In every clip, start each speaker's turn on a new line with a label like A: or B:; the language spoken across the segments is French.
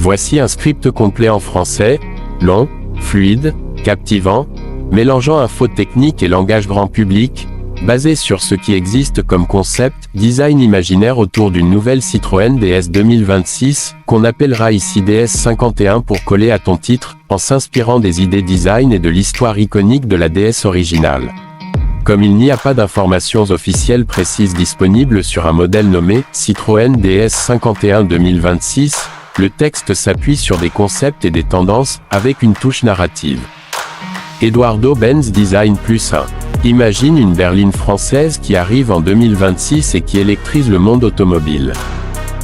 A: Voici un script complet en français, long, fluide, captivant, mélangeant infos techniques et langage grand public, basé sur ce qui existe comme concept, design imaginaire autour d'une nouvelle Citroën DS 2026, qu'on appellera ici DS51 pour coller à ton titre, en s'inspirant des idées design et de l'histoire iconique de la DS originale. Comme il n'y a pas d'informations officielles précises disponibles sur un modèle nommé Citroën DS51 2026, le texte s'appuie sur des concepts et des tendances, avec une touche narrative. Eduardo-Benz Design Plus 1. Imagine une berline française qui arrive en 2026 et qui électrise le monde automobile.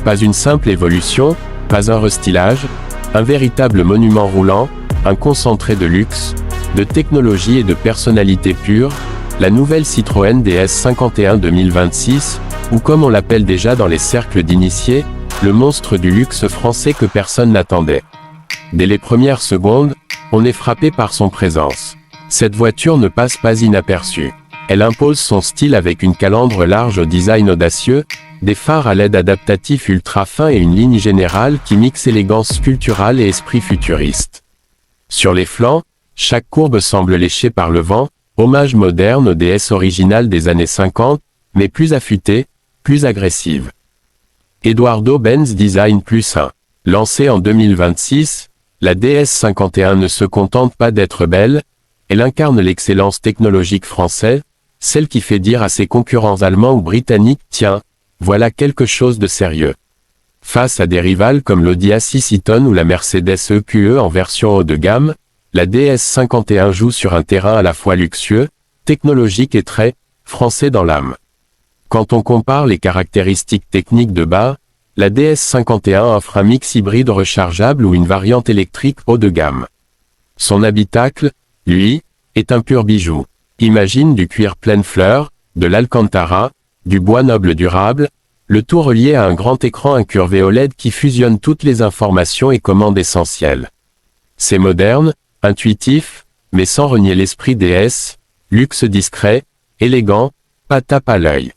A: Pas une simple évolution, pas un restylage, un véritable monument roulant, un concentré de luxe, de technologie et de personnalité pure, la nouvelle Citroën DS51 2026, ou comme on l'appelle déjà dans les cercles d'initiés, le monstre du luxe français que personne n'attendait. Dès les premières secondes, on est frappé par son présence. Cette voiture ne passe pas inaperçue. Elle impose son style avec une calandre large au design audacieux, des phares à LED adaptatifs ultra fins et une ligne générale qui mixe élégance sculpturale et esprit futuriste. Sur les flancs, chaque courbe semble léchée par le vent, hommage moderne aux DS originales des années 50, mais plus affûtée, plus agressive. Eduardo-Benz Design Plus 1. Lancée en 2026, la DS51 ne se contente pas d'être belle, elle incarne l'excellence technologique française, celle qui fait dire à ses concurrents allemands ou britanniques « Tiens, voilà quelque chose de sérieux ». Face à des rivales comme l'Audi A6 e-tron ou la Mercedes EQE en version haut de gamme, la DS51 joue sur un terrain à la fois luxueux, technologique et très français dans l'âme. Quand on compare les caractéristiques techniques de bas, la DS51 offre un mix hybride rechargeable ou une variante électrique haut de gamme. Son habitacle, lui, est un pur bijou. Imagine du cuir pleine fleur, de l'alcantara, du bois noble durable, le tout relié à un grand écran incurvé OLED qui fusionne toutes les informations et commandes essentielles. C'est moderne, intuitif, mais sans renier l'esprit DS, luxe discret, élégant, pas tape à l'œil.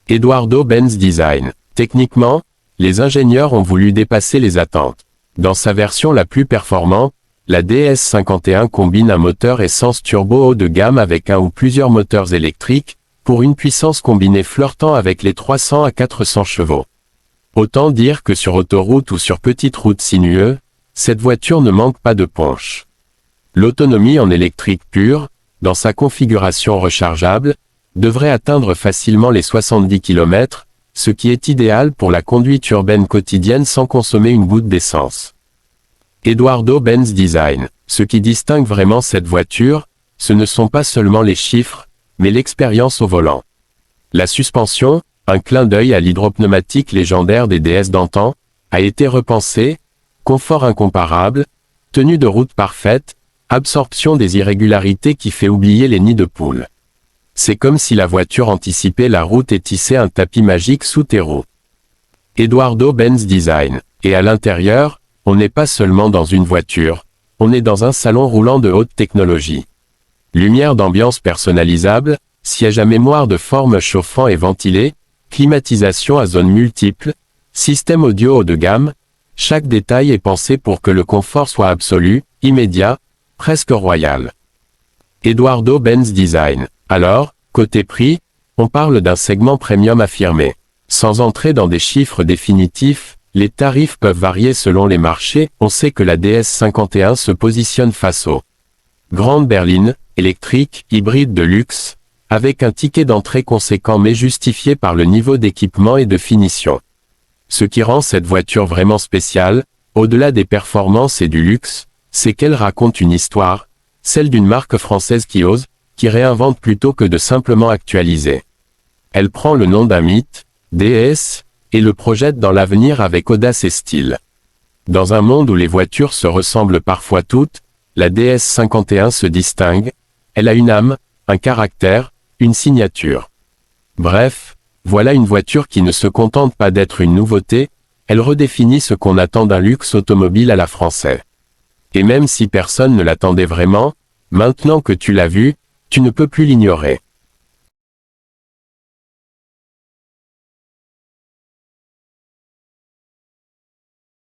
A: Eduardo-Benz Design. Techniquement, les ingénieurs ont voulu dépasser les attentes. Dans sa version la plus performante, la DS51 combine un moteur essence turbo haut de gamme avec un ou plusieurs moteurs électriques, pour une puissance combinée flirtant avec les 300 à 400 chevaux. Autant dire que sur autoroute ou sur petite route sinueuse, cette voiture ne manque pas de punch. L'autonomie en électrique pure, dans sa configuration rechargeable, devrait atteindre facilement les 70 km, ce qui est idéal pour la conduite urbaine quotidienne sans consommer une goutte d'essence. Eduardo-Benz Design. Ce qui distingue vraiment cette voiture, ce ne sont pas seulement les chiffres, mais l'expérience au volant. La suspension, un clin d'œil à l'hydropneumatique légendaire des DS d'antan, a été repensée, confort incomparable, tenue de route parfaite, absorption des irrégularités qui fait oublier les nids de poules. C'est comme si la voiture anticipait la route et tissait un tapis magique sous tes roues. Eduardo-Benz Design. Et à l'intérieur, on n'est pas seulement dans une voiture, on est dans un salon roulant de haute technologie. Lumière d'ambiance personnalisable, siège à mémoire de forme chauffant et ventilé, climatisation à zones multiples, système audio haut de gamme, chaque détail est pensé pour que le confort soit absolu, immédiat, presque royal. Eduardo-Benz Design. Alors, côté prix, on parle d'un segment premium affirmé. Sans entrer dans des chiffres définitifs, les tarifs peuvent varier selon les marchés, on sait que la DS51 se positionne face aux grande berline, électrique, hybride de luxe, avec un ticket d'entrée conséquent mais justifié par le niveau d'équipement et de finition. Ce qui rend cette voiture vraiment spéciale, au-delà des performances et du luxe, c'est qu'elle raconte une histoire, celle d'une marque française qui ose, qui réinvente plutôt que de simplement actualiser. Elle prend le nom d'un mythe, DS, et le projette dans l'avenir avec audace et style. Dans un monde où les voitures se ressemblent parfois toutes, la DS51 se distingue, elle a une âme, un caractère, une signature. Bref, voilà une voiture qui ne se contente pas d'être une nouveauté, elle redéfinit ce qu'on attend d'un luxe automobile à la française. Et même si personne ne l'attendait vraiment, maintenant que tu l'as vu, tu ne peux plus l'ignorer.